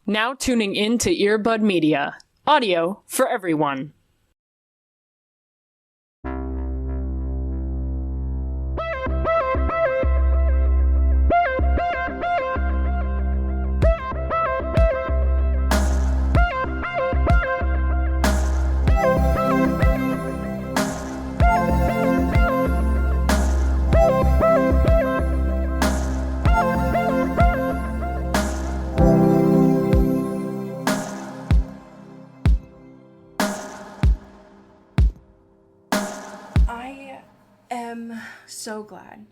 Now tuning in to Earbud Media. Audio for everyone. I'm so glad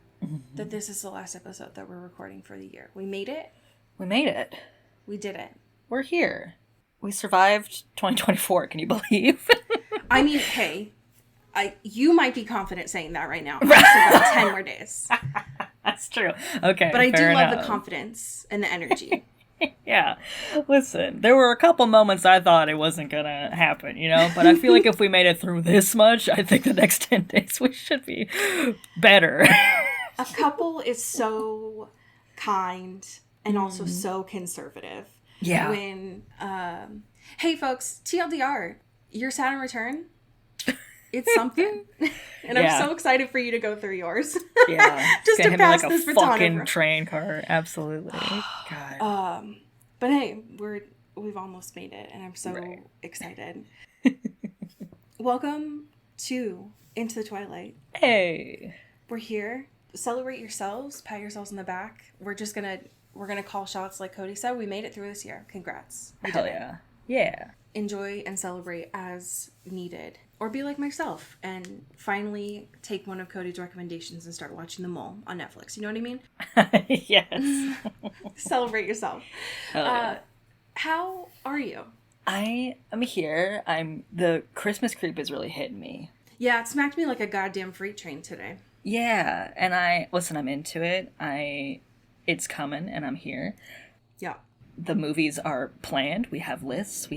that this is the last episode that we're recording for the year. We made it. We made it. We did it. We're here. We survived 2024, can you believe? I mean, hey, you might be confident saying that right now. I still got 10 more days. That's true. Okay, but I do love enough. the confidence and the energy. Yeah. Listen, there were a couple moments I thought it wasn't gonna happen, but I feel like if we made it through this much, I think the next 10 days we should be better. A couple is so kind and also so conservative. Yeah. When, hey folks, TLDR, your Saturn return, it's something. And I'm so excited for you to go through yours. Yeah. Just to pass this baton over. Fucking train car. Absolutely. God. But hey, we've almost made it, and I'm so excited. Welcome to Into the Twilight. Hey. We're here. Celebrate yourselves. Pat yourselves on the back. We're gonna call shots like Cody said. We made it through this year. Congrats. Hell yeah. Yeah. Enjoy and celebrate as needed. Or be like myself and finally take one of Cody's recommendations and start watching The Mole on Netflix. You know what I mean? Yes. Celebrate yourself. Yeah. How are you? I am here. The Christmas creep is really hitting me. Yeah, it smacked me like a goddamn freight train today. Yeah, and I'm into it. It's coming and I'm here. Yeah. The movies are planned. We have lists.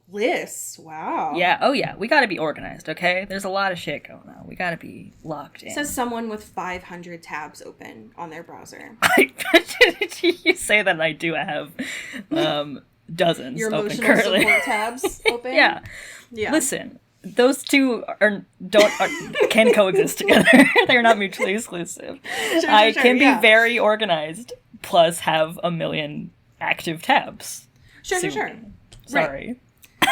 Lists? Wow. Yeah. Oh, yeah. We got to be organized, okay? There's a lot of shit going on. We got to be locked in. Says someone with 500 tabs open on their browser. You say that, and I do have dozens Your open emotional currently. support tabs open? Yeah. Listen, those two can coexist together. They're not mutually exclusive. Sure, I can be yeah. very organized, plus have a million active tabs. Sure. Sorry. Right.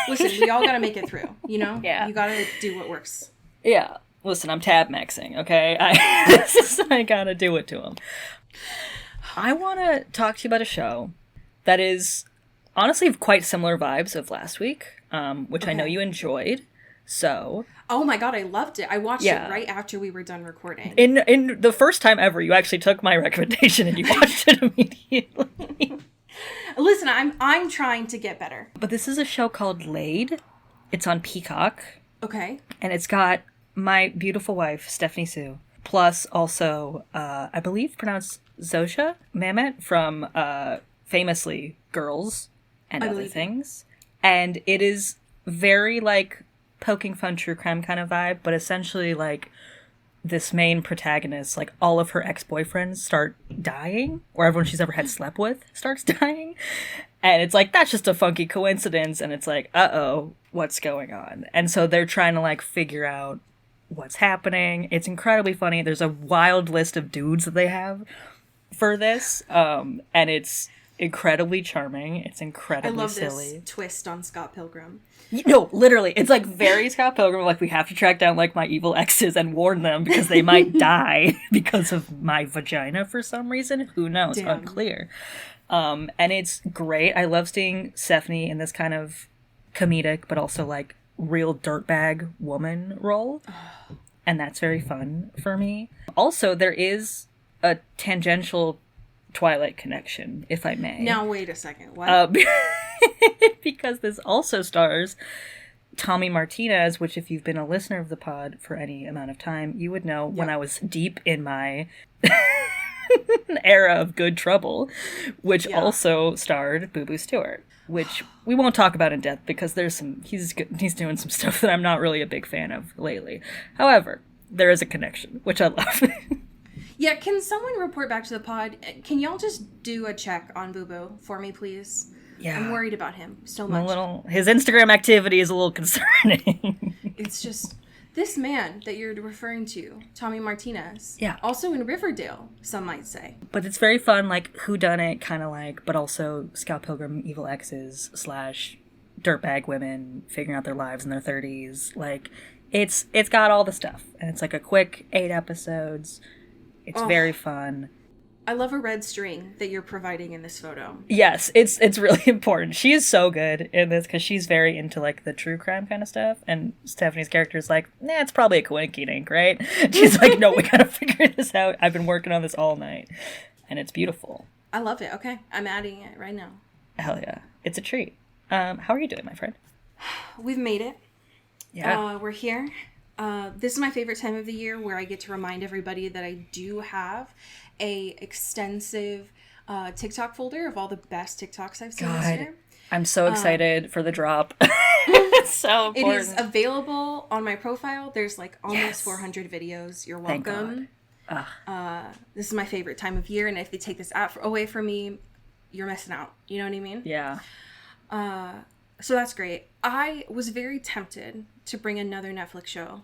Listen, we all gotta make it through, Yeah. You gotta do what works. Yeah. Listen, I'm tab maxing, okay? I gotta do it to them. I want to talk to you about a show that is honestly quite similar vibes of last week, which I know you enjoyed. So, oh my god, I loved it. I watched it right after we were done recording. In the first time ever, you actually took my recommendation and you watched it immediately. Listen, I'm trying to get better. But this is a show called Laid. It's on Peacock. Okay. And it's got my beautiful wife, Stephanie Sue, plus also, I believe pronounced Zosha Mamet from famously Girls and Other Things. And it is very poking fun true crime kind of vibe, but essentially this main protagonist, all of her ex-boyfriends start dying, or everyone she's ever had slept with starts dying. And it's that's just a funky coincidence, and it's uh-oh, what's going on? And so they're trying to figure out what's happening. It's incredibly funny. There's a wild list of dudes that they have for this, and it's incredibly charming. It's incredibly silly. I love this twist on Scott Pilgrim. No, literally, it's very Scott Pilgrim. We have to track down my evil exes and warn them because they might die because of my vagina for some reason. Who knows? Damn. Unclear. And it's great. I love seeing Stephanie in this kind of comedic, but also real dirtbag woman role, and that's very fun for me. Also, there is a tangential Twilight connection, if I may. Now, wait a second. What? Because this also stars Tommy Martinez, which if you've been a listener of the pod for any amount of time, you would know when I was deep in my era of Good Trouble, which also starred Boo Boo Stewart, which we won't talk about in depth because he's doing some stuff that I'm not really a big fan of lately. However, there is a connection, which I love. Yeah, can someone report back to the pod? Can y'all just do a check on Boo Boo for me, please? Yeah. I'm worried about him so A much. little, his Instagram activity is a little concerning. It's just this man that you're referring to, Tommy Martinez. Yeah. Also in Riverdale, some might say. But it's very fun, like, whodunit, kind of like, but also Scout Pilgrim Evil Exes / dirtbag women figuring out their lives in their 30s. Like, it's got all the stuff. And it's like a quick 8 episodes. It's very fun. I love a red string that you're providing in this photo. Yes, it's really important. She is so good in this because she's very into like the true crime kind of stuff. And Stephanie's character is like, nah, it's probably a coinkydink, right? And she's like, no, we gotta figure this out. I've been working on this all night. And it's beautiful. I love it. Okay, I'm adding it right now. Hell yeah. It's a treat. How are you doing, my friend? We've made it. Yeah. We're here. This is my favorite time of the year where I get to remind everybody that I do have a extensive TikTok folder of all the best TikToks I've seen this year. I'm so excited for the drop. It's so important. It is available on my profile. There's like almost 400 videos. You're welcome. This is my favorite time of year, and if they take this app away from me, you're missing out. You know what I mean? Yeah. So that's great. I was very tempted to bring another Netflix show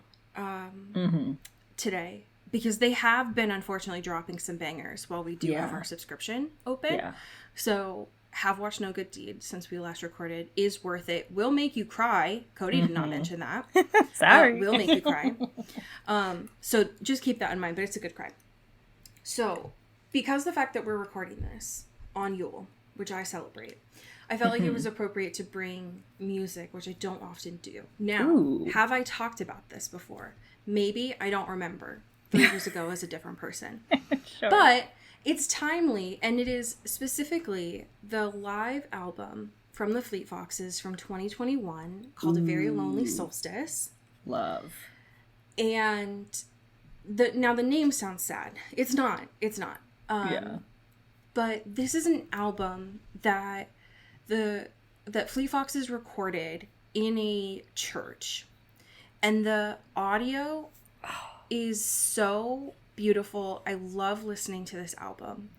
today because they have been unfortunately dropping some bangers while we do have our subscription open. Yeah. So have watched No Good Deed since we last recorded. Is worth it. Will make you cry. Cody did not mention that. Sorry. Will make you cry. So just keep that in mind, but it's a good cry. So because the fact that we're recording this on Yule, which I celebrate, I felt like it was appropriate to bring music, which I don't often do. Now, have I talked about this before? Maybe. I don't remember. 3 years ago as a different person. Sure. But it's timely, and it is specifically the live album from the Fleet Foxes from 2021 called A Very Lonely Solstice. Love. And now the name sounds sad. It's not. It's not. But this is an album that Fleet Foxes recorded in a church, and the audio is so beautiful. I love listening to this album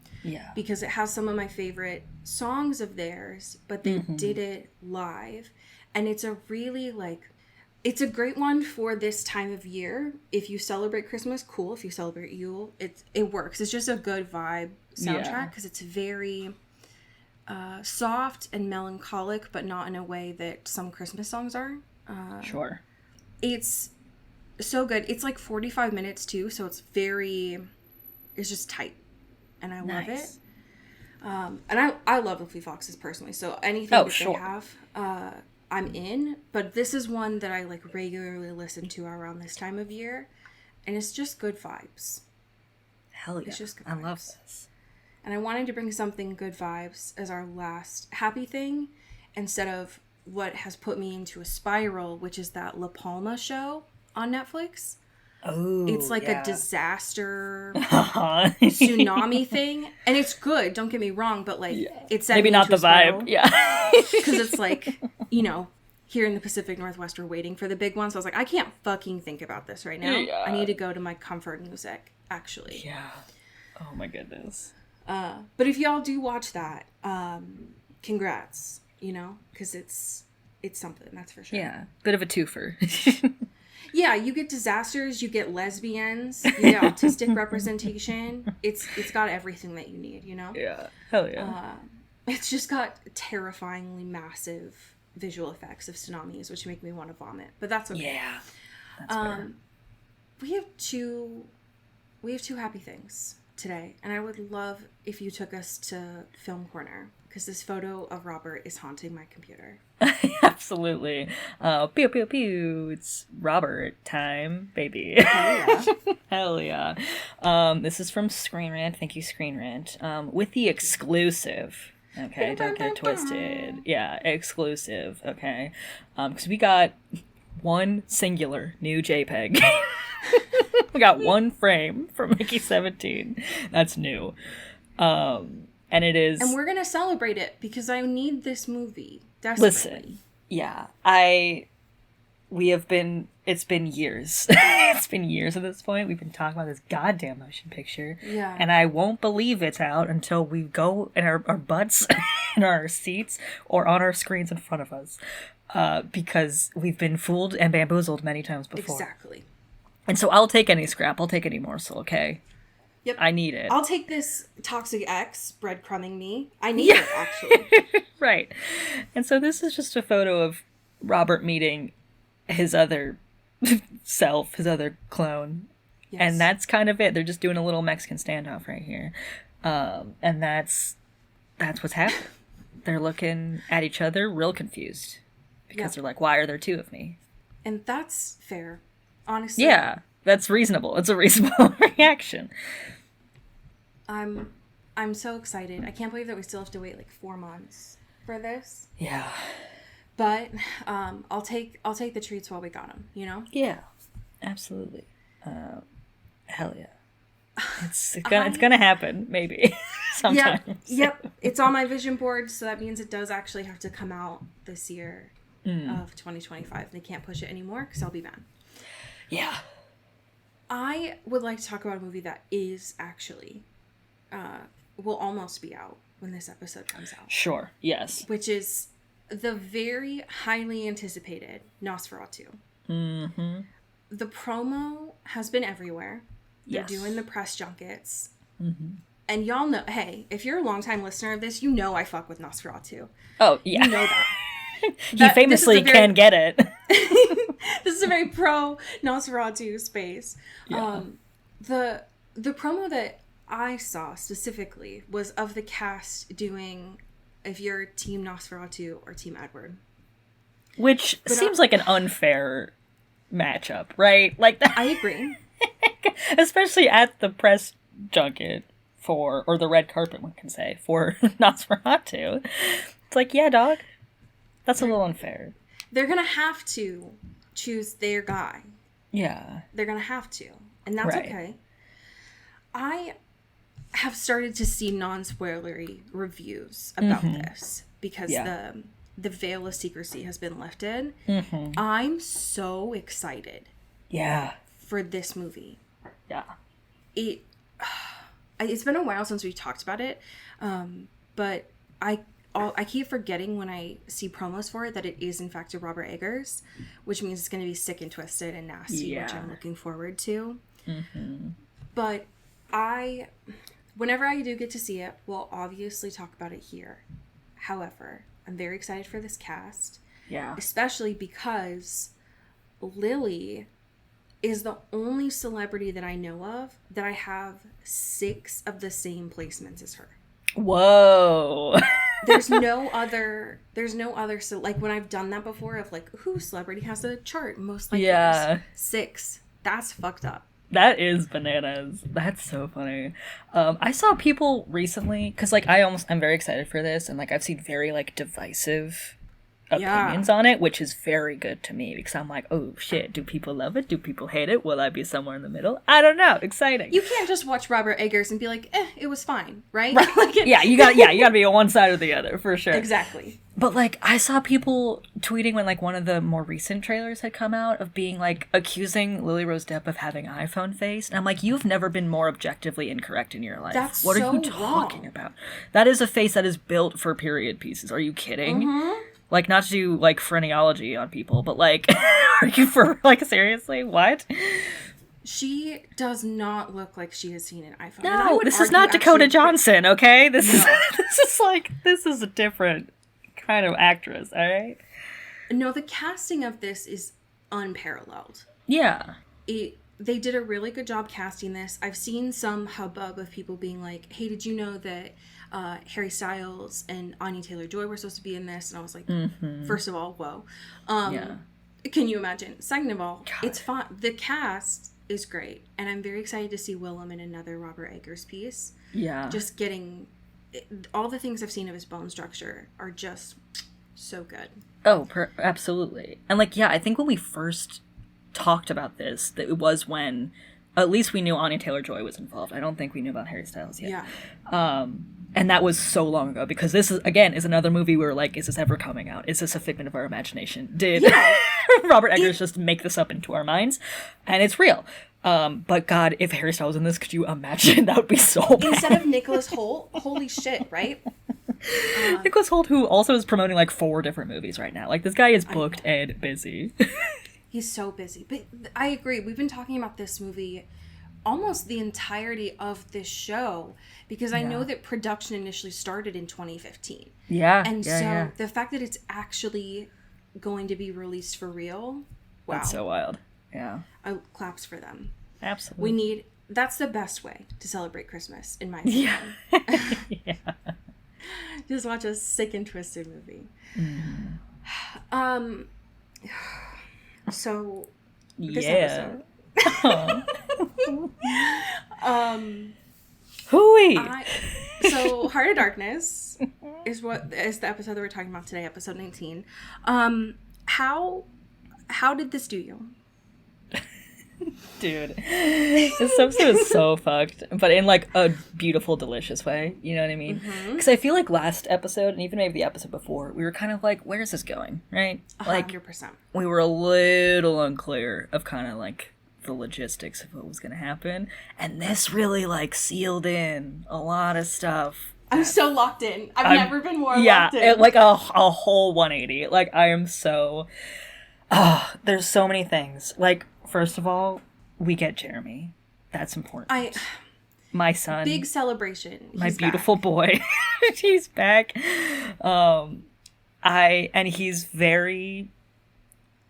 because it has some of my favorite songs of theirs, but they did it live, and it's a really it's a great one for this time of year. If you celebrate Christmas, cool. If you celebrate Yule, it works. It's just a good vibe soundtrack because it's very soft and melancholic, but not in a way that some Christmas songs are. Sure. It's so good. It's like 45 minutes too, so it's just tight, and I love it. And I love the Fleet Foxes personally, so anything that they have, I'm in. But this is one that I like regularly listen to around this time of year, and it's just good vibes. Hell yeah. It's just good vibes. I love this. And I wanted to bring something good vibes as our last happy thing instead of what has put me into a spiral, which is that La Palma show on Netflix. Oh, it's like a disaster tsunami thing. And it's good, don't get me wrong, but it's maybe not the vibe. Yeah. Because it's like, here in the Pacific Northwest, we're waiting for the big one. So I was like, I can't fucking think about this right now. Yeah. I need to go to my comfort music, actually. Yeah. Oh my goodness. But if y'all do watch that, congrats, because it's something, that's for sure. Yeah, bit of a twofer. Yeah, you get disasters, you get lesbians, you get autistic representation. It's got everything that you need, Yeah, hell yeah. It's just got terrifyingly massive visual effects of tsunamis, which make me want to vomit, but that's okay. Yeah, that's fair. We have two happy things today, and I would love if you took us to Film Corner, because this photo of Robert is haunting my computer. Absolutely. Pew pew pew. It's Robert time, baby. Oh, yeah. Hell yeah. This is from Screen Rant. Thank you, Screen Rant. With the exclusive. Okay, don't get it twisted. Yeah, exclusive. Okay. Because we got one singular new JPEG. We got one frame from Mickey 17. That's new. And it is... And we're going to celebrate it because I need this movie desperately. Listen, yeah. I it's been years. It's been years at this point. We've been talking about this goddamn motion picture. Yeah. And I won't believe it's out until we go in our butts in our seats or on our screens in front of us. Because we've been fooled and bamboozled many times before. Exactly. And so I'll take any scrap. I'll take any morsel, okay? Yep. I need it. I'll take this toxic ex breadcrumbing me. I need it, actually. Right. And so this is just a photo of Robert meeting his other self, his other clone. Yes. And that's kind of it. They're just doing a little Mexican standoff right here. And that's what's happening. They're looking at each other real confused. Because they're like, why are there two of me? And that's fair. Honestly. Yeah, that's reasonable. It's a reasonable reaction. I'm so excited. I can't believe that we still have to wait like 4 months for this. Yeah. But I'll take the treats while we got them, you know? Yeah, absolutely. Hell yeah. It's gonna happen, maybe. Sometimes. Yep. It's on my vision board, so that means it does actually have to come out this year of 2025. They can't push it anymore because I'll be mad. Yeah. I would like to talk about a movie that is actually will almost be out when this episode comes out. Sure. Yes. Which is the very highly anticipated Nosferatu. Mm-hmm. The promo has been everywhere. They're doing the press junkets. Mm-hmm. And y'all know, hey, if you're a longtime listener of this, you know I fuck with Nosferatu. Oh, yeah. You know that. He famously can get it. This is a very pro Nosferatu space. Yeah. The promo that I saw specifically was of the cast doing if you're Team Nosferatu or Team Edward. Which seems like an unfair matchup, right? Like that. I agree. Especially at the press junket or the red carpet, one can say, for Nosferatu. It's like, yeah, dog. That's a little unfair. They're going to have to choose their guy. Yeah. They're going to have to. And that's okay. I have started to see non-spoilery reviews about this because the veil of secrecy has been lifted. Mm-hmm. I'm so excited. Yeah. For this movie. Yeah. It's been a while since we talked about it, but I keep forgetting when I see promos for it that it is in fact a Robert Eggers, which means it's going to be sick and twisted and nasty, which I'm looking forward to. Mm-hmm. But whenever I do get to see it, we'll obviously talk about it here. However, I'm very excited for this cast. Yeah. Especially because Lily is the only celebrity that I know of that I have 6 of the same placements as her. Whoa. There's no other, so like when I've done that before of like, who celebrity has a chart most likely? Yeah. 6. That's fucked up. That is bananas. That's so funny. I saw people recently, because like I'm very excited for this, and like I've seen very like divisive opinions on it, which is very good to me because I'm like, oh shit, do people love it? Do people hate it? Will I be somewhere in the middle? I don't know. Exciting. You can't just watch Robert Eggers and be like, it was fine, right? Like you gotta be on one side or the other for sure. Exactly. But like I saw people tweeting when like one of the more recent trailers had come out of being like accusing Lily Rose Depp of having iPhone face, and I'm like, you've never been more objectively incorrect in your life. What are you talking about? That is a face that is built for period pieces. Are you kidding? Mm-hmm. Like, not to do, like, phrenology on people, but, like, are you for, like, seriously? What? She does not look like she has seen an iPhone. No, this is not Dakota Johnson, okay? This is a different kind of actress, all right? No, the casting of this is unparalleled. Yeah. They did a really good job casting this. I've seen some hubbub of people being like, hey, did you know that Harry Styles and Anya Taylor-Joy were supposed to be in this? And I was like, First of all, whoa. Can you imagine? Second of all, it's fun. The cast is great. And I'm very excited to see Willem in another Robert Eggers piece. Yeah. Just getting... all the things I've seen of his bone structure are just so good. Oh, absolutely. And, like, yeah, I think when we first talked about this, that it was when at least we knew Anya Taylor-Joy was involved. I don't think we knew about Harry Styles yet. Yeah. And that was so long ago, because this is, again, is another movie where, like, is this ever coming out? Is this a figment of our imagination? Did Robert Eggers just make this up into our minds? And it's real. But God, if Harry Styles was in this, could you imagine? That would be so bad. Instead of Nicholas Hoult, holy shit, right? Nicholas Hoult, who also is promoting like 4 different movies right now. Like, this guy is booked and busy. He's so busy. But I agree. We've been talking about this movie almost the entirety of this show, because I know that production initially started in 2015. Yeah. And so the fact that it's actually going to be released for real, wow. That's so wild. Yeah. Claps for them. Absolutely. That's the best way to celebrate Christmas, in my opinion. Yeah. Just watch a sick and twisted movie. So this episode. Hooey. So Heart of Darkness is the episode that we're talking about today, episode 19. How did this do you? Dude, this episode is so fucked, but in like a beautiful, delicious way. You know what I mean? Because I feel like last episode, and even maybe the episode before, we were kind of like, where's this going? Right? 100%. We were a little unclear of kind of like the logistics of what was going to happen. And this really like sealed in a lot of stuff. I'm so locked in. I've never been more locked in. Yeah, like a whole 180. Like, I am so... there's so many things. Like, first of all, we get Jeremy. That's important. My son. Big celebration. My beautiful boy. He's back. And he's very...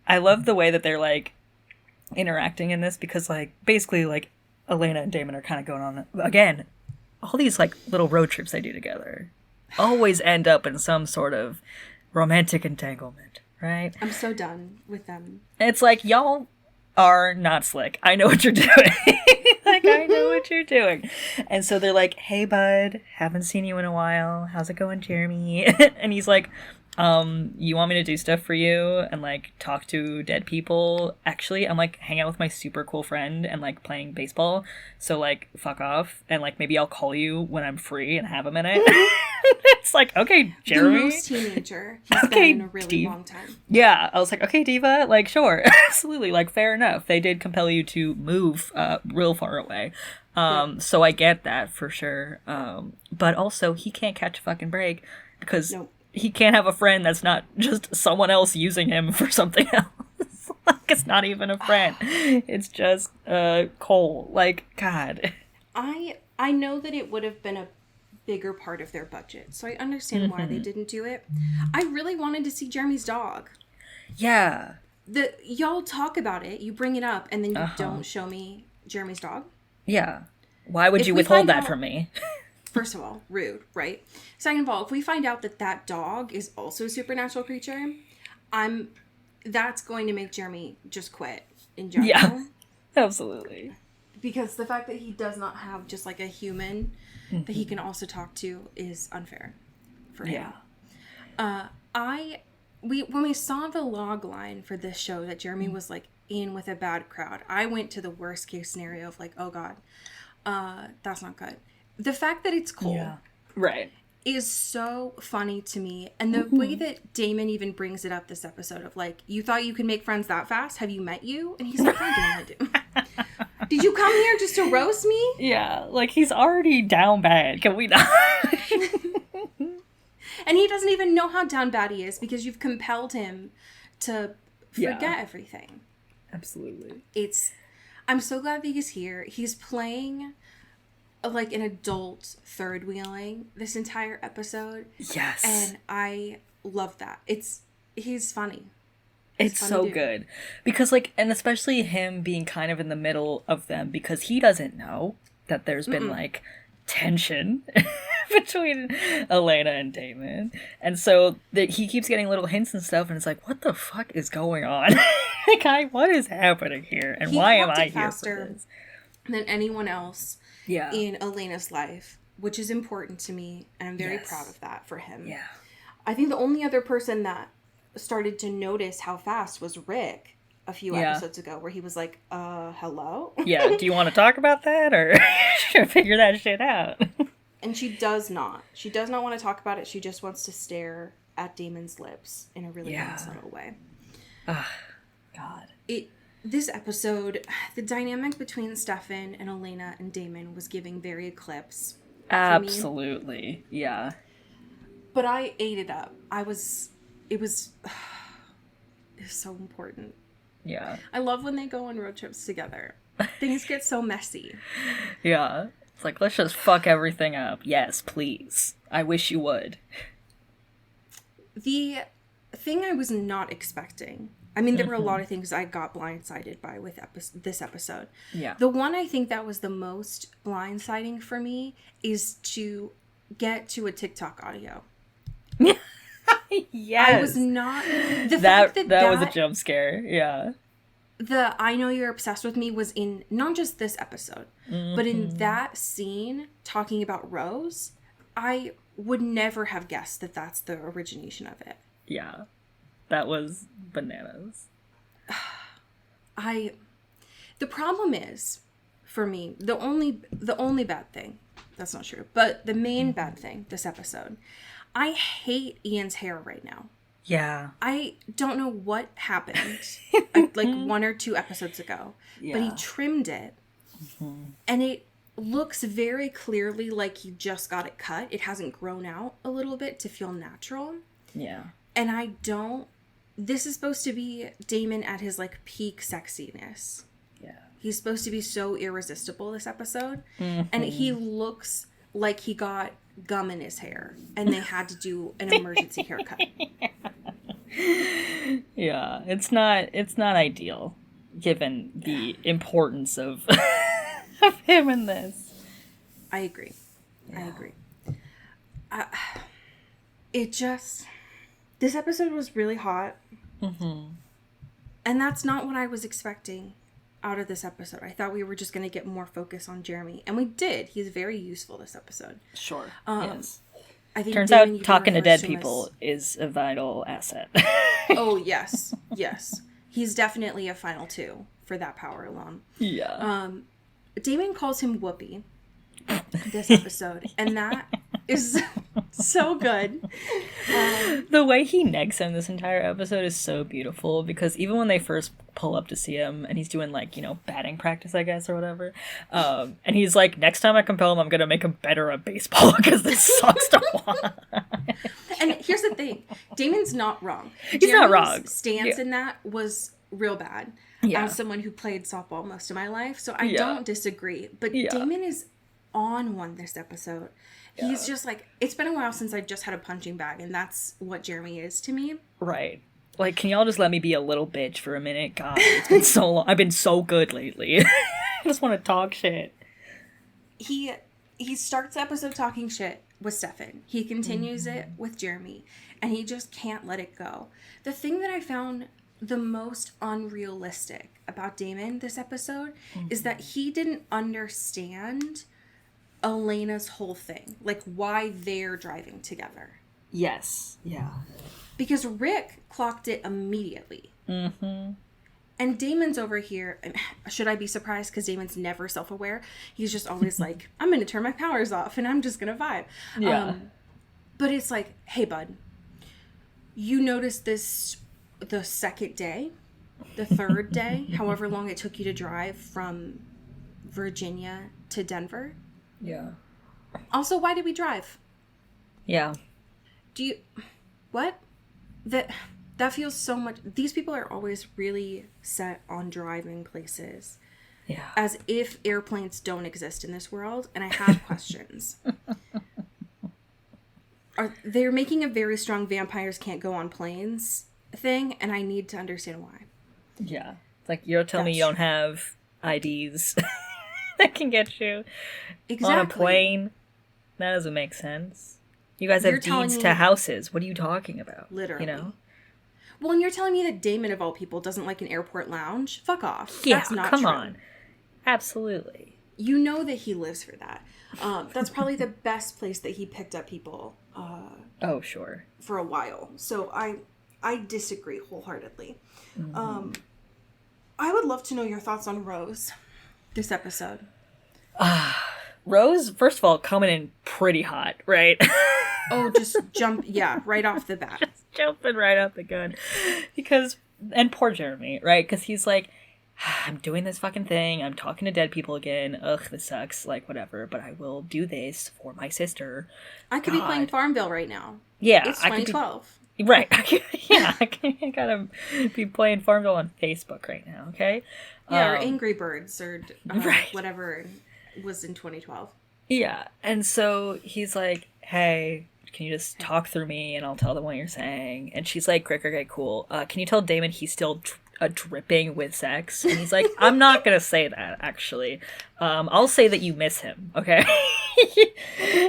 I love the way that they're, like, interacting in this, because, like, basically, like, Elena and Damon are kind of going on... Again, all these, like, little road trips they do together always end up in some sort of romantic entanglement, right? I'm so done with them. It's like, y'all are not slick. I know what you're doing. Like, I know what you're doing. And so they're like, hey, bud, haven't seen you in a while. How's it going, Jeremy? And he's like, you want me to do stuff for you and like talk to dead people? Actually, I'm like hang out with my super cool friend and like playing baseball. So like fuck off, and like maybe I'll call you when I'm free and have a minute. It's like, okay, Jeremy. The most teenager he's been in a really long time. Yeah, I was like, okay, Diva, like sure, absolutely, like fair enough. They did compel you to move real far away. So I get that for sure. But also he can't catch a fucking break because he can't have a friend that's not just someone else using him for something else. Like, it's not even a friend. It's just Cole. Like, God. I know that it would have been a bigger part of their budget, so I understand why they didn't do it. I really wanted to see Jeremy's dog. Yeah. Y'all talk about it, you bring it up, and then you don't show me Jeremy's dog. Yeah. Why would you withhold that from me? First of all, rude, right? Second of all, if we find out that dog is also a supernatural creature, that's going to make Jeremy just quit in general. Yeah, absolutely. Because the fact that he does not have just like a human that he can also talk to is unfair for him. Yeah. When we saw the log line for this show that Jeremy was like in with a bad crowd, I went to the worst case scenario of like, oh God, that's not good. The fact that it's Cole, right, is so funny to me. And the way that Damon even brings it up this episode of like, you thought you could make friends that fast? Have you met you? And he's like, I do. Did you come here just to roast me? Yeah, like he's already down bad. Can we not? And he doesn't even know how down bad he is because you've compelled him to forget everything. Absolutely. I'm so glad that he's here. He's playing like an adult third wheeling this entire episode. Yes. And I love that. He's funny. It's so good. Because like, and especially him being kind of in the middle of them, because he doesn't know that there's been like tension between Elena and Damon. And so he keeps getting little hints and stuff, and it's like, what the fuck is going on? Like, what is happening here? And why am I here for this? Than anyone else in Elena's life, which is important to me, and I'm very proud of that for him. Yeah. I think the only other person that started to notice how fast was Rick a few episodes ago, where he was like, hello? Yeah, do you want to talk about that, or figure that shit out? And she does not. She does not want to talk about it. She just wants to stare at Damon's lips in a really unsubtle way. God. This episode, the dynamic between Stefan and Elena and Damon was giving very Eclipse. Absolutely. Yeah. But I ate it up. It was so important. Yeah. I love when they go on road trips together. Things get so messy. Yeah. It's like, let's just fuck everything up. Yes, please. I wish you would. The thing I was not expecting, I mean, there were a lot of things I got blindsided by with this episode. Yeah. The one I think that was the most blindsiding for me is to get to a TikTok audio. Yes. I was not... That was a jump scare. Yeah. The I Know You're Obsessed With Me was in not just this episode, but in that scene talking about Rose, I would never have guessed that that's the origination of it. Yeah. That was bananas. The problem is, for me, the only bad thing, that's not true, but the main bad thing this episode, I hate Ian's hair right now. Yeah. I don't know what happened like 1 or 2 episodes ago, but he trimmed it and it looks very clearly like he just got it cut. It hasn't grown out a little bit to feel natural. Yeah. And this is supposed to be Damon at his like peak sexiness. Yeah. He's supposed to be so irresistible this episode. And he looks like he got gum in his hair and they had to do an emergency haircut. Yeah, it's not ideal given the importance of of him in this. I agree. This episode was really hot. And that's not what I was expecting out of this episode. I thought we were just going to get more focus on Jeremy, and we did. He's very useful this episode. Sure. Yes. I think turns Damon, out talking to dead people is a vital asset. Oh yes. He's definitely a final 2 for that power alone. Yeah. Damon calls him Whoopi this episode, and that is so good. The way he negs him this entire episode is so beautiful, because even when they first pull up to see him and he's doing like, batting practice, I guess, or whatever, and he's like, next time I compel him, I'm gonna make him better at baseball because this sucks to watch. And here's the thing, Damon's not wrong. He's not wrong. Stance in that was real bad. As someone who played softball most of my life, so I don't disagree. But Damon is on one this episode. He's just like, it's been a while since I've just had a punching bag, and that's what Jeremy is to me. Right. Like, can y'all just let me be a little bitch for a minute? God, it's been so long. I've been so good lately. I just want to talk shit. He starts the episode talking shit with Stefan. He continues it with Jeremy, and he just can't let it go. The thing that I found the most unrealistic about Damon this episode is that he didn't understand Elena's whole thing, like why they're driving together. Yes. Yeah. Because Rick clocked it immediately. And Damon's over here. Should I be surprised? Because Damon's never self-aware. He's just always like, I'm going to turn my powers off and I'm just going to vibe. Yeah. But it's like, hey, bud, you noticed this the second day, the third day, however long it took you to drive from Virginia to Denver. Yeah. Also, why did we drive? Yeah. What? That feels so much. These people are always really set on driving places. Yeah. As if airplanes don't exist in this world, and I have questions. They're making a very strong vampires can't go on planes thing, and I need to understand why. Yeah. It's like, you're telling me you don't have IDs that can get you on a plane? That doesn't make sense. You guys have deeds to houses. What are you talking about? Literally. Well, and you're telling me that Damon, of all people, doesn't like an airport lounge? Fuck off. Yeah, that's not come true. on. Absolutely. You know that he lives for that. That's probably the best place that he picked up people. Oh, sure. For a while. So I disagree wholeheartedly. I would love to know your thoughts on Rose this episode. Rose, first of all, coming in pretty hot, right? Oh, just jump, right off the bat. Jumping right out the gun. And poor Jeremy, right? Because he's like, I'm doing this fucking thing. I'm talking to dead people again. Ugh, this sucks. Like, whatever. But I will do this for my sister. I could be playing Farmville right now. Yeah. It's 2012. Right. I gotta be playing Farmville on Facebook right now, okay? Yeah, or Angry Birds, or right. whatever was in 2012. Yeah, and so he's like, hey, can you just talk through me and I'll tell them what you're saying? And she's like, great, cool. Can you tell Damon he's still dripping with sex? And he's like, I'm not gonna say that, actually. I'll say that you miss him, okay?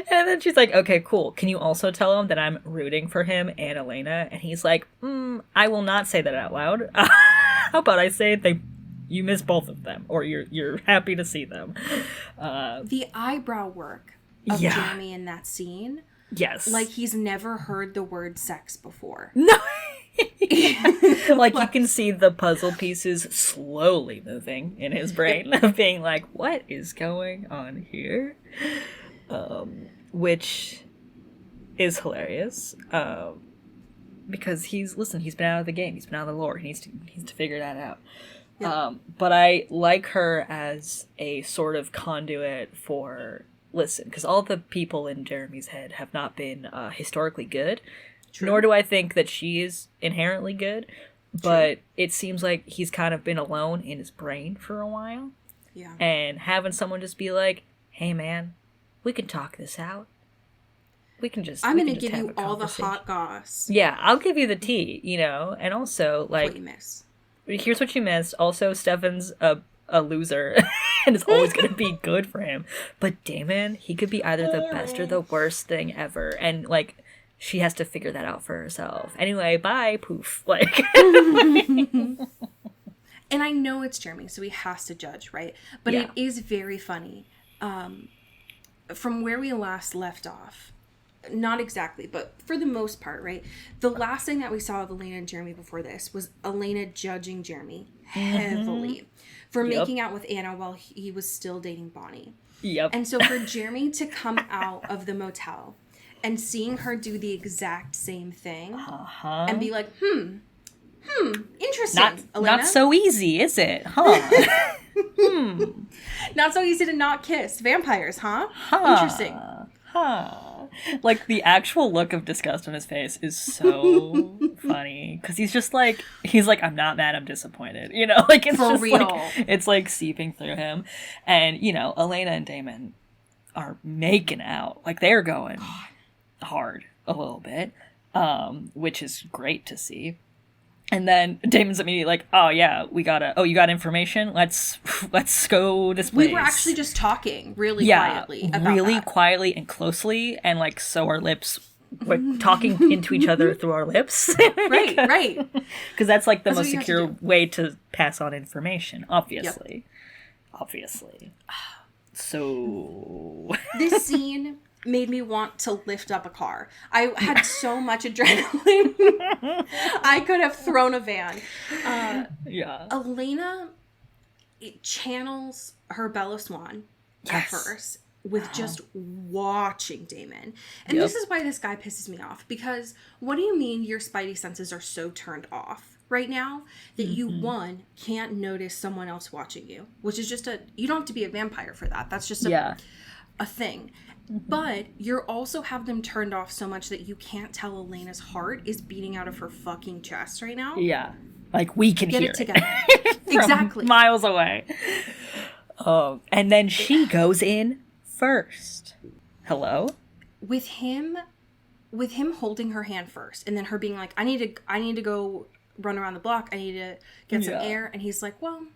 And then she's like, okay, cool. Can you also tell him that I'm rooting for him and Elena? And he's like, I will not say that out loud. How about I say you miss both of them, or you're happy to see them. The eyebrow work of Jeremy in that scene. Yes. Like he's never heard the word sex before. No. Like you can see the puzzle pieces slowly moving in his brain, being like, what is going on here? Which is hilarious. Because he's been out of the game, he's been out of the lore, he needs to figure that out. Yeah. But I like her as a sort of conduit for, because all the people in Jeremy's head have not been historically good. True. Nor do I think that she is inherently good, but it seems like he's kind of been alone in his brain for a while. Yeah. And having someone just be like, hey man, we can talk this out. I'm going to give you all the hot goss. Yeah, I'll give you the tea, and also, like, what you miss. Here's what you missed. Also, Stefan's a loser and it's always going to be good for him. But Damon, he could be either the best or the worst thing ever. And, like, she has to figure that out for herself. Anyway, bye, poof. Like, and I know it's Jeremy, so he has to judge, right? But it is very funny. From where we last left off, not exactly, but for the most part, right? The last thing that we saw of Elena and Jeremy before this was Elena judging Jeremy heavily for making out with Anna while he was still dating Bonnie. Yep. And so for Jeremy to come out of the motel and seeing her do the exact same thing and be like, interesting, Elena. Not so easy, is it? Huh? Not so easy to not kiss vampires, huh? Interesting. Like, the actual look of disgust on his face is so funny. Because he's like, I'm not mad, I'm disappointed. Like, it's for just real. Like, it's like seeping through him. And, Elena and Damon are making out. Like, they're going hard a little bit, which is great to see. And then Damon's immediately like, oh yeah, you got information? Let's go this place. We were actually just talking really quietly about really that. Quietly and closely, and like, so our lips, we're talking into each other through our lips. Right. Because that's like the most secure way to pass on information, obviously. Yep. Obviously. So this scene made me want to lift up a car. I had so much adrenaline. I could have thrown a van. Elena, it channels her Bella Swan at first with just watching Damon. And this is why this guy pisses me off. Because what do you mean your spidey senses are so turned off right now that you, one, can't notice someone else watching you? Which is just you don't have to be a vampire for that. That's just a thing. But you also have them turned off so much that you can't tell Elena's heart is beating out of her fucking chest right now. Yeah. Like, we can hear it together. Exactly. Miles away. And then she goes in first. Hello? With him holding her hand first, and then her being like, I need to go run around the block. I need to get some air. And he's like, well,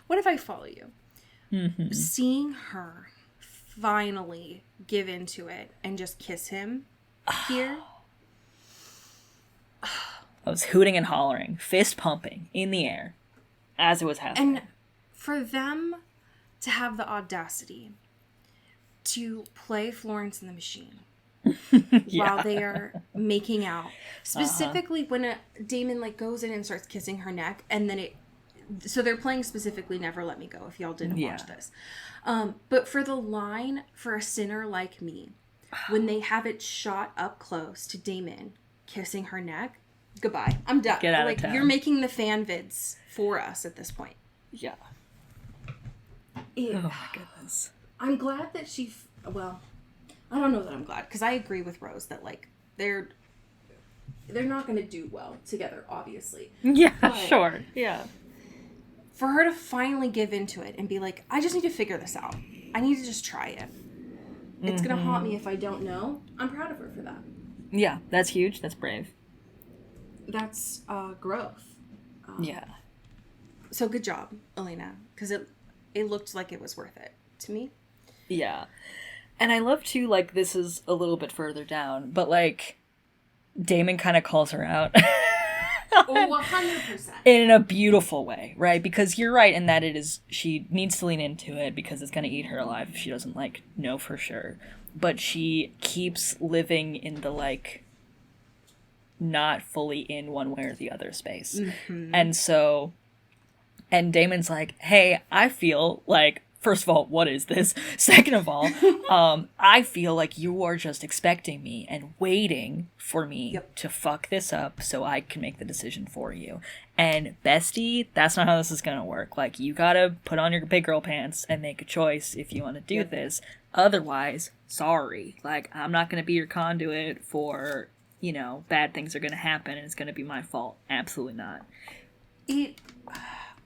what if I follow you? Mm-hmm. Seeing her finally give into it and just kiss him here. I was hooting and hollering, fist pumping in the air as it was happening. And for them to have the audacity to play Florence and the Machine while they are making out, specifically when Damon like goes in and starts kissing her neck, and then So they're playing specifically Never Let Me Go, if y'all didn't watch this. But for the line, for a sinner like me, when they have it shot up close to Damon kissing her neck, goodbye. I'm done. Get out of town. You're making the fan vids for us at this point. Yeah. Oh my goodness. I'm glad that well, I don't know that I'm glad, because I agree with Rose that, like, they're not going to do well together, obviously. Yeah, but sure. Yeah. for her to finally give into it and be like, I just need to figure this out. I need to just try it. It's going to haunt me if I don't know. I'm proud of her for that. Yeah, that's huge. That's brave. That's growth. Yeah. So good job, Elena, because it looked like it was worth it to me. Yeah. And I love too, like, this is a little bit further down, but, like, Damon kind of calls her out. Oh, 100%. In a beautiful way, right? Because you're right in that she needs to lean into it because it's going to eat her alive if she doesn't, like, know for sure. But she keeps living in the, like, not fully in one way or the other space. Mm-hmm. And Damon's like, hey, I feel like, first of all, what is this? Second of all, I feel like you are just expecting me and waiting for me to fuck this up so I can make the decision for you. And bestie, that's not how this is going to work. Like, you got to put on your big girl pants and make a choice if you want to do this. Otherwise, sorry. Like, I'm not going to be your conduit for, you know, bad things are going to happen and it's going to be my fault. Absolutely not.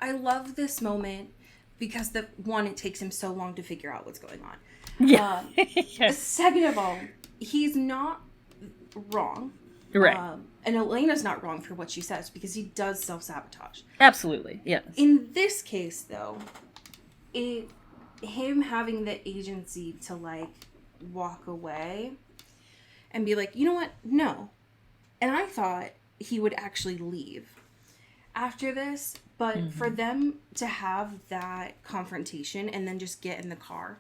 I love this moment because it takes him so long to figure out what's going on. Yeah. Yes. Second of all, he's not wrong. Right. And Elena's not wrong for what she says because he does self-sabotage. Absolutely, yes. In this case, though, him having the agency to, like, walk away and be like, you know what? No. And I thought he would actually leave after this, but for them to have that confrontation and then just get in the car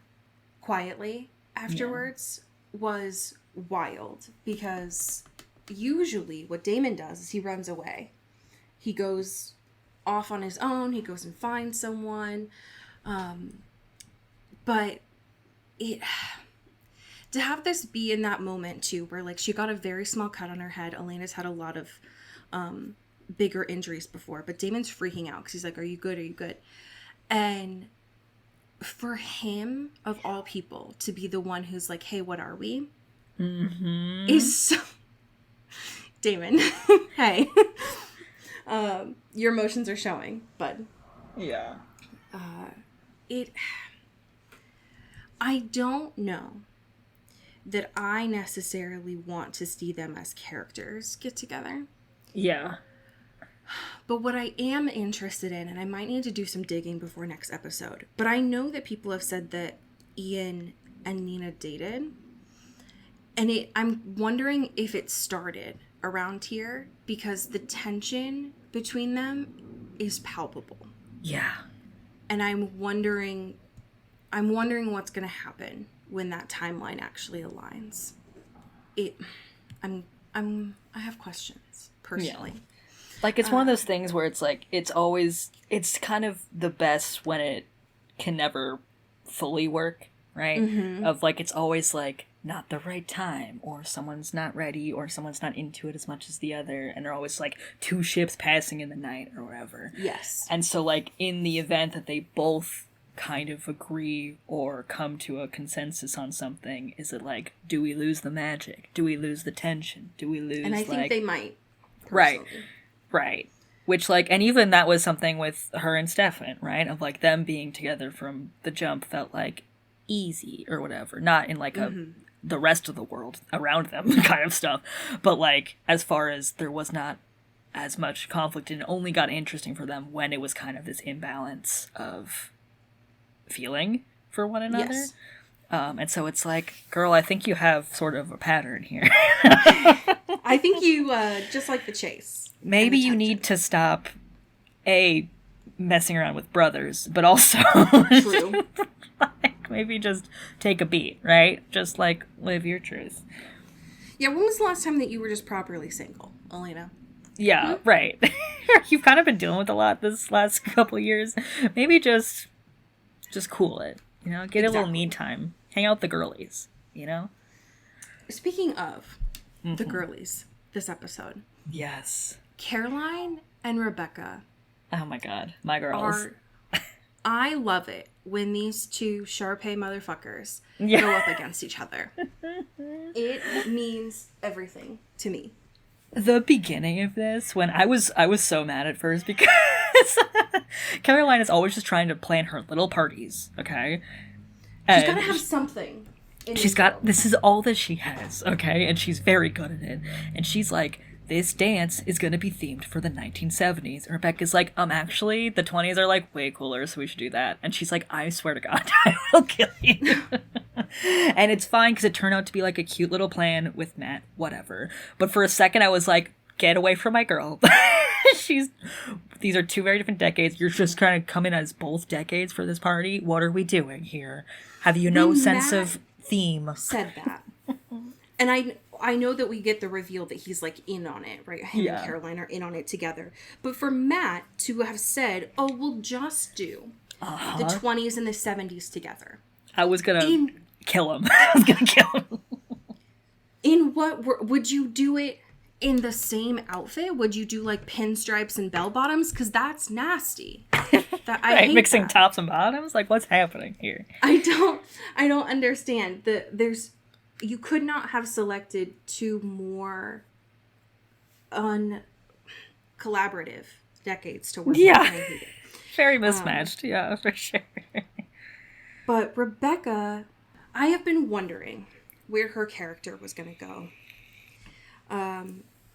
quietly afterwards was wild, because usually what Damon does is he runs away. He goes off on his own, he goes and finds someone, but to have this be in that moment too, where, like, she got a very small cut on her head. Elena's had a lot of bigger injuries before, but Damon's freaking out because he's like, are you good? Are you good? And for him, of all people, to be the one who's like, hey, what are we? Mm-hmm. Is so... Damon, hey. Your emotions are showing, bud. Yeah. I don't know that I necessarily want to see them as characters get together. Yeah. But what I am interested in, and I might need to do some digging before next episode, but I know that people have said that Ian and Nina dated. And I'm wondering if it started around here because the tension between them is palpable. Yeah. And I'm wondering what's going to happen when that timeline actually aligns. I have questions personally. Yeah. Like, it's one of those things where it's like, it's kind of the best when it can never fully work, right? Mm-hmm. Of, like, it's always, like, not the right time, or someone's not ready, or someone's not into it as much as the other, and they're always, like, two ships passing in the night, or whatever. Yes. And so, like, in the event that they both kind of agree or come to a consensus on something, is it, like, do we lose the magic? Do we lose the tension? Do we lose, and I think they might. Personally. Right. Which, like, and even that was something with her and Stefan, right? Of, like, them being together from the jump felt, like, easy or whatever. Not in, like, the rest of the world around them kind of stuff. But, like, as far as there was not as much conflict, and it only got interesting for them when it was kind of this imbalance of feeling for one another. Yes. And so it's like, girl, I think you have sort of a pattern here. I think you just like the chase. Maybe you need to stop, messing around with brothers, but also True. Like, maybe just take a beat, right? Just, like, live your truth. Yeah, when was the last time that you were just properly single, Elena? Yeah, right. You've kind of been dealing with a lot this last couple of years. Maybe just cool it. You know, get a little me time. Hang out with the girlies, you know? Speaking of the girlies this episode. Yes. Caroline and Rebecca. Oh my god. My girls. I love it when these two Sharpay motherfuckers go up against each other. It means everything to me. The beginning of this, when I was so mad at first because Caroline is always just trying to plan her little parties, okay? And she's got to have something. This is all that she has, okay? And she's very good at it. And she's like, this dance is going to be themed for the 1970s. And Rebecca's like, actually, the 20s are like way cooler, so we should do that. And she's like, I swear to God, I will kill you. And it's fine because it turned out to be like a cute little plan with Matt, whatever. But for a second, I was like, get away from my girl. These are two very different decades. You're just trying to come in as both decades for this party. What are we doing here? Have you no sense of theme? Said that. And I know that we get the reveal that he's like in on it, right? Him and Caroline are in on it together. But for Matt to have said, oh, we'll just do the 20s and the 70s together. I was going to kill him. I was going to kill him. In what, would you do it in the same outfit? Would you do like pinstripes and bell bottoms? Because that's nasty. I hate mixing that. tops and bottoms? Like, what's happening here? I don't understand. You could not have selected two more uncollaborative decades to work with. I hate it. Very mismatched, yeah, for sure. But Rebecca, I have been wondering where her character was going to go.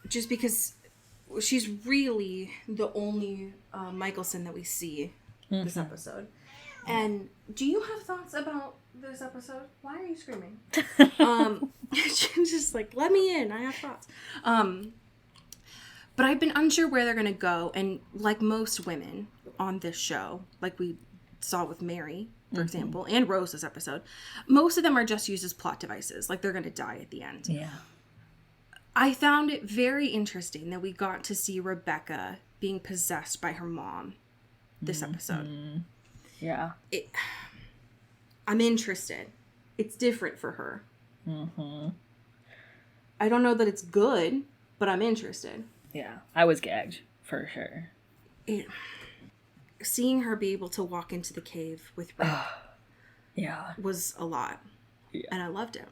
Just because she's really the only Michelson that we see this episode. And do you have thoughts about this episode? Why are you screaming? She's just like, let me in. I have thoughts. But I've been unsure where they're going to go. And like most women on this show, like we saw with Mary, for example, and Rose this episode, most of them are just used as plot devices. Like they're going to die at the end. Yeah. I found it very interesting that we got to see Rebecca being possessed by her mom this episode. Yeah. I'm interested. It's different for her. I don't know that it's good, but I'm interested. Yeah, I was gagged, for sure. Seeing her be able to walk into the cave with Rick was a lot. Yeah. And I loved it.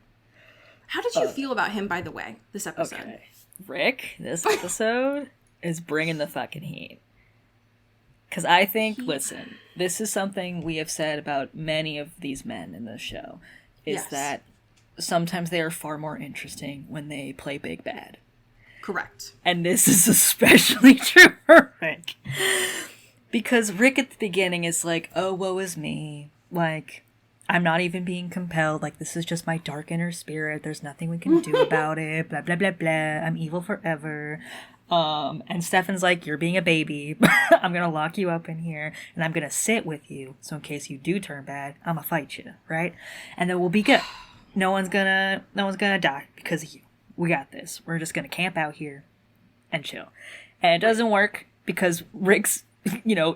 How did you feel about him, by the way, this episode? Okay. Rick, this episode is bringing the fucking heat. Because I think, listen, this is something we have said about many of these men in this show, is that sometimes they are far more interesting when they play big bad. Correct. And this is especially true for Rick. Because Rick at the beginning is like, oh, woe is me. Like, I'm not even being compelled. Like, this is just my dark inner spirit. There's nothing we can do about it. Blah, blah, blah, blah. I'm evil forever. And Stefan's like, you're being a baby. I'm gonna lock you up in here, and I'm gonna sit with you, so in case you do turn bad, I'm gonna fight you, right? And then we'll be good. No one's gonna die because of you. We got this. We're just gonna camp out here and chill. And it doesn't work because Rick's,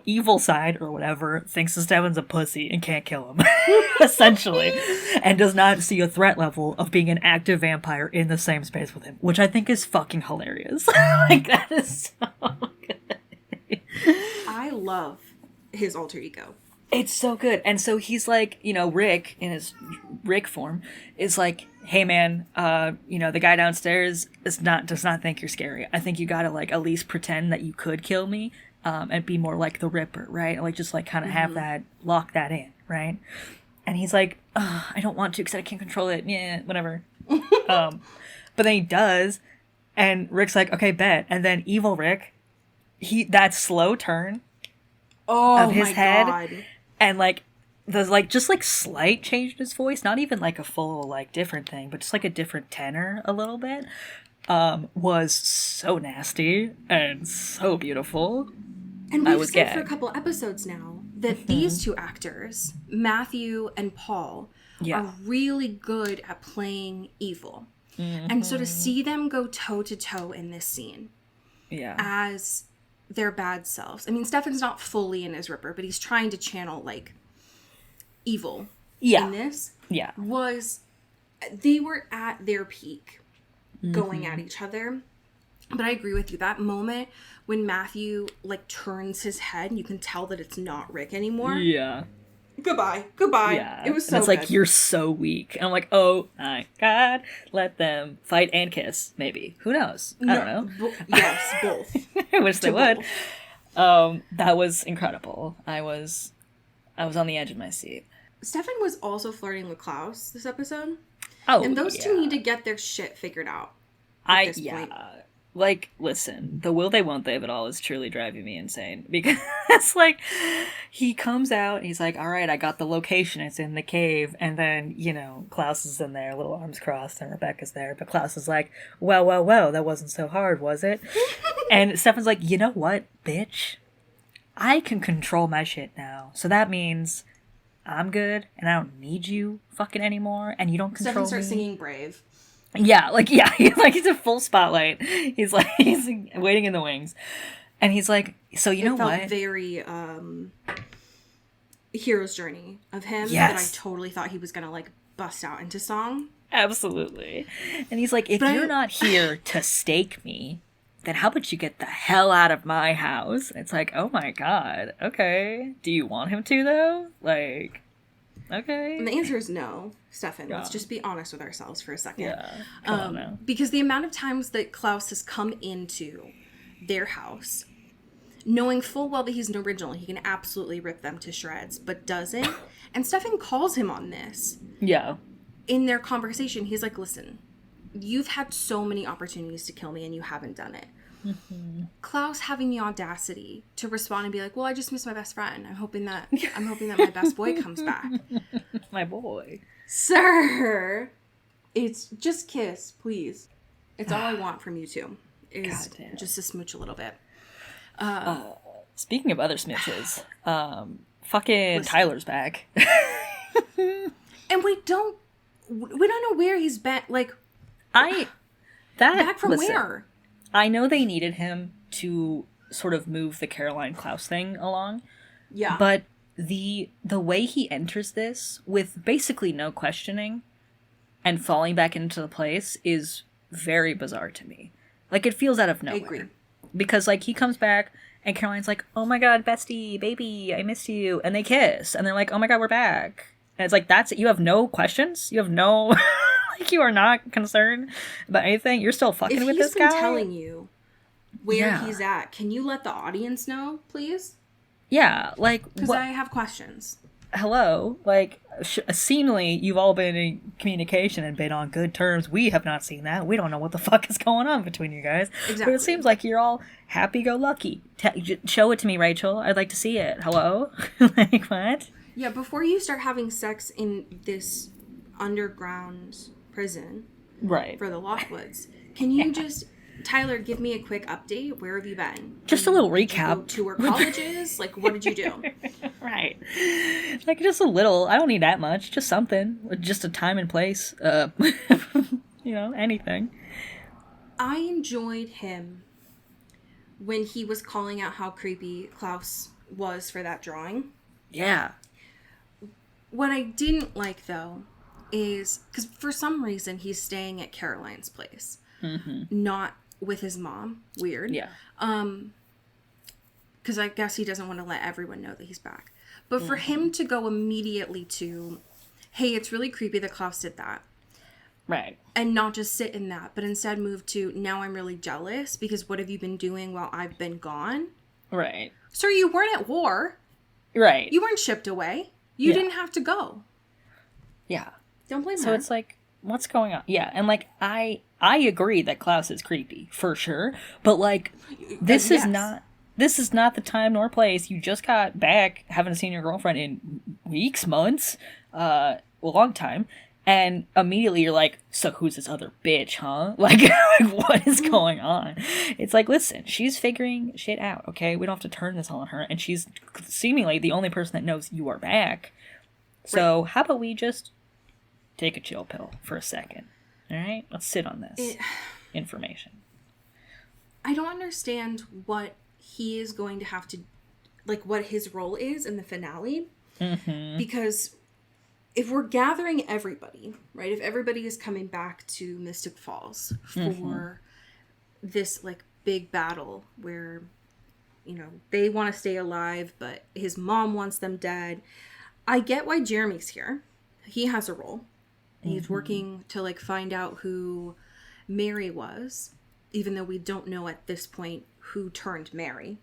evil side or whatever thinks that Stefan's a pussy and can't kill him, essentially, and does not see a threat level of being an active vampire in the same space with him, which I think is fucking hilarious. Like, that is so good. I love his alter ego. It's so good. And so he's like, Rick, in his Rick form, is like, hey man, the guy downstairs does not think you're scary. I think you gotta, like, at least pretend that you could kill me. And be more like the Ripper, right? Like, just, like, kind of have that, lock that in, right? And he's like, I don't want to because I can't control it. Yeah, whatever. But then he does, and Rick's like, okay, bet. And then evil Rick, that slow turn of his head, God. And, like, the, like, just, like, slight change in his voice, not even, like, a full, like, different thing, but just, like, a different tenor a little bit, was so nasty and so beautiful. And we've said for a couple episodes now that these two actors, Matthew and Paul, are really good at playing evil. And so to see them go toe-to-toe in this scene as their bad selves. I mean, Stefan's not fully in his Ripper, but he's trying to channel, like, evil in this. Yeah. They were at their peak going at each other. But I agree with you. That moment when Matthew, like, turns his head and you can tell that it's not Rick anymore. Yeah. Goodbye. Yeah. It was so and it's good. like, you're so weak. And I'm like, oh my God, let them fight and kiss, maybe. Who knows? I don't know. Yes, both. I wish they would. That was incredible. I was on the edge of my seat. Stefan was also flirting with Klaus this episode. Oh, and those two need to get their shit figured out at this point. Like, listen, the will they won't they of it all is truly driving me insane. Because, like, he comes out and he's like, all right, I got the location. It's in the cave. And then, you know, Klaus is in there, little arms crossed, and Rebecca's there. But Klaus is like, well, that wasn't so hard, was it? And Stefan's like, you know what, bitch? I can control my shit now. So that means I'm good, and I don't need you fucking anymore, and you don't control Stefan starts me. singing Brave. Yeah, he's a full spotlight. He's waiting in the wings. And he's like, so you know what? It felt very hero's journey of him. Yes. That I totally thought he was going to, like, bust out into song. Absolutely. And he's like, if you're not here to stake me, then how about you get the hell out of my house? And it's like, oh my God, okay. Do you want him to, though? Like, okay. And the answer is no, Stefan. Yeah. Let's just be honest with ourselves for a second. Yeah. Come on now. Because the amount of times that Klaus has come into their house, knowing full well that he's an original, he can absolutely rip them to shreds, but doesn't. And Stefan calls him on this. Yeah. In their conversation, he's like, listen, you've had so many opportunities to kill me and you haven't done it. Mm-hmm. Klaus having the audacity to respond and be like, well, I just miss my best friend. I'm hoping that my best boy comes back. My boy. Sir, it's just kiss, please. It's all I want from you two is just to smooch a little bit. Speaking of other smooches, fucking Tyler's back. And we don't know where he's been. Like, back from where? I know they needed him to sort of move the Caroline Klaus thing along. Yeah. But the way he enters this with basically no questioning and falling back into the place is very bizarre to me. Like, it feels out of nowhere. I agree. Because, like, he comes back and Caroline's like, oh my God, bestie, baby, I missed you. And they kiss. And they're like, oh my God, we're back. And it's like, that's it. You have no questions? You have no... Like, you are not concerned about anything? You're still fucking with this guy? If he's been telling you where he's at, can you let the audience know, please? Yeah, like... Because I have questions. Hello? Like, seemingly, you've all been in communication and been on good terms. We have not seen that. We don't know what the fuck is going on between you guys. Exactly. But it seems like you're all happy-go-lucky. Show it to me, Rachel. I'd like to see it. Hello? Like, what? Yeah, before you start having sex in this underground prison for the Lockwoods, can you just, Tyler, give me a quick update? Where have you been? Just a little recap. Tour colleges? Like, what did you do? Right. Like, just a little. I don't need that much. Just something. Just a time and place. You know, anything. I enjoyed him when he was calling out how creepy Klaus was for that drawing. Yeah. What I didn't like, though, is because for some reason he's staying at Caroline's place, not with his mom. Weird. Yeah. Because I guess he doesn't want to let everyone know that he's back. But for him to go immediately to, hey, it's really creepy that Klaus did that. Right. And not just sit in that, but instead move to, now I'm really jealous because what have you been doing while I've been gone? Right. Sir, you weren't at war. Right. You weren't shipped away. You didn't have to go. Yeah. Don't blame her. So it's like, what's going on? Yeah, and like, I agree that Klaus is creepy, for sure. But like, this is not the time nor place. You just got back, haven't seen your girlfriend in weeks, months, a long time. And immediately you're like, so who's this other bitch, huh? Like, what is going on? It's like, listen, she's figuring shit out, okay? We don't have to turn this on her. And she's seemingly the only person that knows you are back. So how about we just take a chill pill for a second? All right? Let's sit on this information. I don't understand what he is going to have to, like, what his role is in the finale. Because if we're gathering everybody, right, if everybody is coming back to Mystic Falls for this, like, big battle where, you know, they want to stay alive, but his mom wants them dead. I get why Jeremy's here. He has a role. He's working to, like, find out who Mary was, even though we don't know at this point who turned Mary.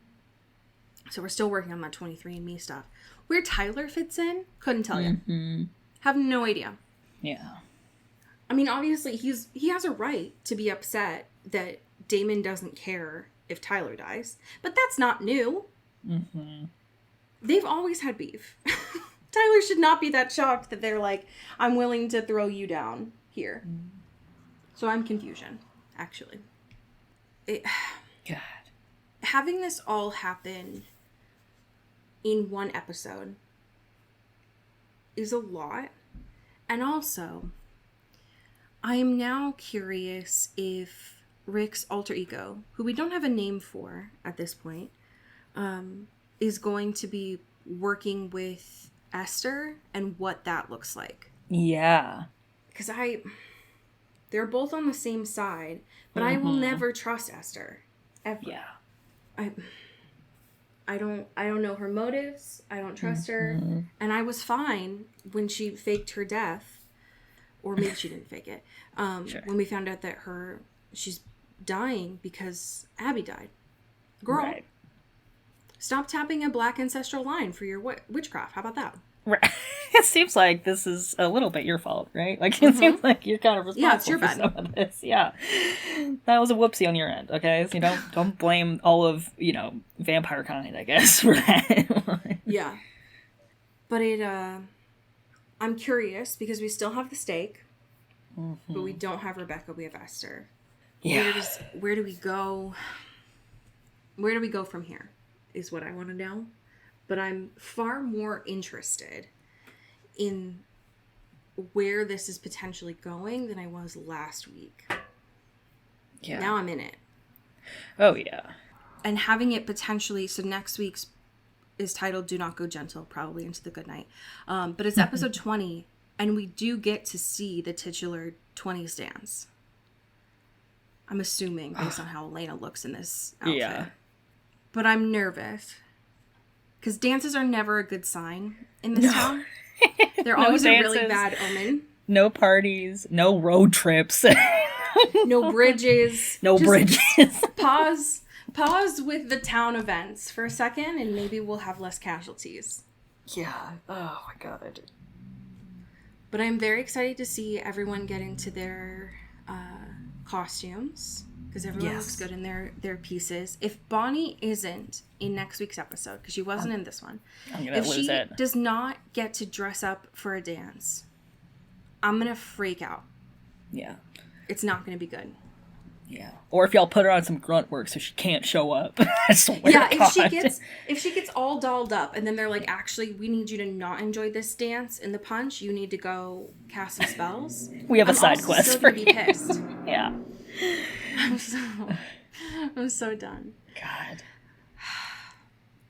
So we're still working on that 23andMe stuff. Where Tyler fits in, couldn't tell you. Have no idea. Yeah. I mean, obviously, he has a right to be upset that Damon doesn't care if Tyler dies. But that's not new. They've always had beef. Tyler should not be that shocked that they're like, I'm willing to throw you down here. So I'm confusion, actually. God. Having this all happen in one episode is a lot. And also, I am now curious if Rick's alter ego, who we don't have a name for at this point, is going to be working with Esther and what that looks like. Yeah. Because they're both on the same side, but I will never trust Esther. Ever. Yeah. I don't know her motives. I don't trust her. And I was fine when she faked her death. Or maybe she didn't fake it. Sure. When we found out that she's dying because Abby died. Girl, Right. stop tapping a black ancestral line for your witchcraft. How about that? Right. It seems like this is a little bit your fault, right? Like, it seems like you're kind of responsible it's your for bad. some of this. Yeah. That was a whoopsie on your end, okay? So you don't blame all of, vampire kind, I guess, for that. Yeah. But I'm curious because we still have the stake, but we don't have Rebecca, we have Esther. Yeah. Where do we go? Where do we go from here is what I want to know. But I'm far more interested in where this is potentially going than I was last week. Yeah. Now I'm in it. Oh, yeah. And having it potentially, so next week's is titled Do Not Go Gentle, probably into the good night. But it's episode 20, and we do get to see the titular 20s dance. I'm assuming based on how Elena looks in this outfit. Yeah. But I'm nervous. Because dances are never a good sign in this town. They're always a really bad omen. No parties. No road trips. No bridges. No bridges. Pause with the town events for a second, and maybe we'll have less casualties. Yeah. Oh, my God. But I'm very excited to see everyone get into their costumes. Because everyone looks good in their pieces. If Bonnie isn't in next week's episode, because she wasn't in this one, I'm going to lose if she it. does not get to dress up for a dance, I'm going to freak out. Yeah. It's not going to be good. Yeah. Or if y'all put her on some grunt work so she can't show up. I swear Yeah, to God. if she gets all dolled up and then they're like, actually, we need you to not enjoy this dance in the punch. You need to go cast some spells. We have a side quest still for gonna you. be pissed. Yeah. I'm so done. God.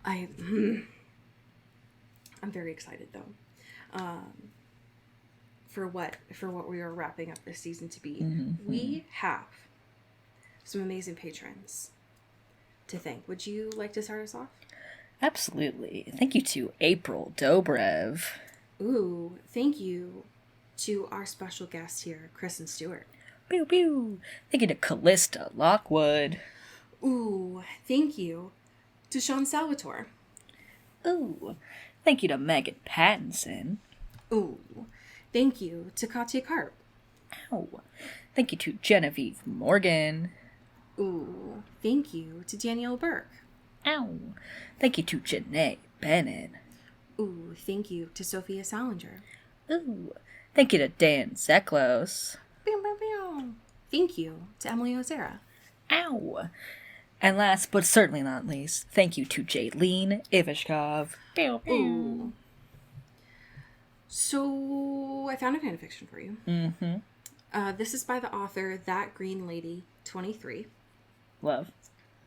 I'm very excited though. For what we are wrapping up this season to be. We have some amazing patrons to thank. Would you like to start us off? Absolutely. Thank you to April Dobrev. Ooh, thank you to our special guests here, Chris and Stuart. Pew pew. Thank you to Callista Lockwood. Ooh, thank you to Sean Salvatore. Ooh. Thank you to Megan Pattinson. Ooh, thank you to Katya Karp. Ow. Thank you to Genevieve Morgan. Ooh, thank you to Danielle Burke. Ow. Thank you to Janae Bennett. Ooh, thank you to Sophia Salinger. Ooh. Thank you to Dan Zeklos. Bow, bow, bow. Thank you to Emily Ozera. Ow. And last but certainly not least, thank you to Jaylene Ivashkov. Ooh. So, I found a fanfiction for you. This is by the author That Green Lady 23. Love.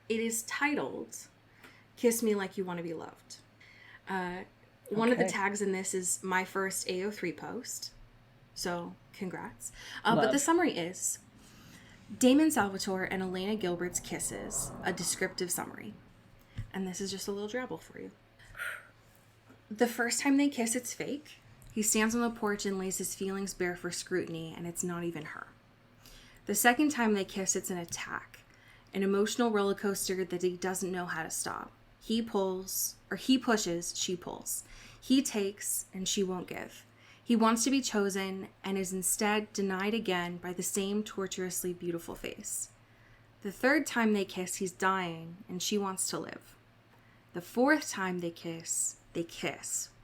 It is titled Kiss me like you want to be loved. One of the tags in this is my first AO3 post. So, congrats. But the summary is, Damon Salvatore and Elena Gilbert's kisses, a descriptive summary. And this is just a little drabble for you. The first time they kiss, it's fake. He stands on the porch and lays his feelings bare for scrutiny, and it's not even her. The second time they kiss, it's an attack. An emotional roller coaster that he doesn't know how to stop. He pushes, she pulls. He takes, and she won't give. He wants to be chosen, and is instead denied again by the same torturously beautiful face. The third time they kiss, he's dying, and she wants to live. The fourth time they kiss,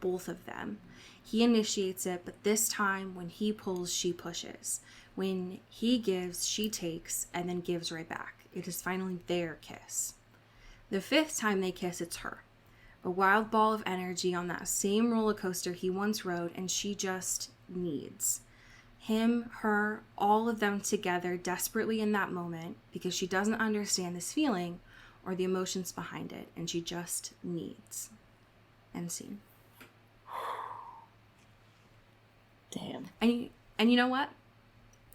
both of them. He initiates it, but this time when he pulls, she pushes. When he gives, she takes, and then gives right back. It is finally their kiss. The fifth time they kiss, it's her. A wild ball of energy on that same roller coaster he once rode, and she just needs. Him, her, all of them together desperately in that moment because she doesn't understand this feeling or the emotions behind it, and she just needs. End scene. Damn. And you know what?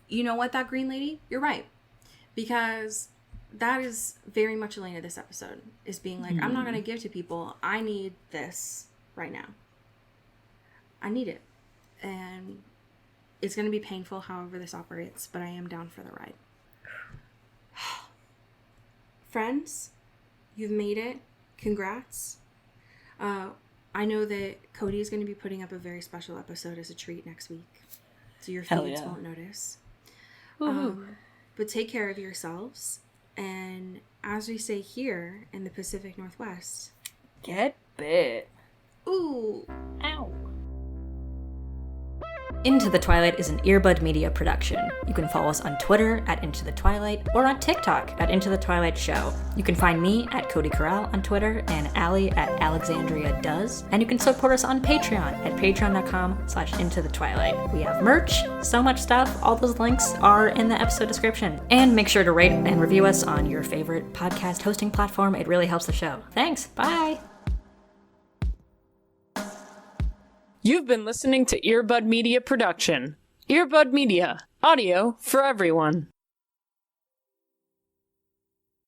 You know what, that green lady? You're right. Because that is very much Elena this episode, is being like, I'm not going to give to people. I need this right now. I need it. And it's going to be painful however this operates, but I am down for the ride. Friends, you've made it. Congrats. I know that Cody is going to be putting up a very special episode as a treat next week, so your feeds won't notice. But take care of yourselves, and as we say here in the Pacific Northwest, get bit. Ooh. Ow. Into the Twilight is an Earbud Media production. You can follow us on Twitter at Into the Twilight or on TikTok at Into the Twilight Show. You can find me at Cody Corral on Twitter and Allie at Alexandria Does. And you can support us on Patreon at patreon.com/Into the Twilight. We have merch, so much stuff. All those links are in the episode description. And make sure to rate and review us on your favorite podcast hosting platform. It really helps the show. Thanks. Bye. You've been listening to Earbud Media Production. Earbud Media, audio for everyone.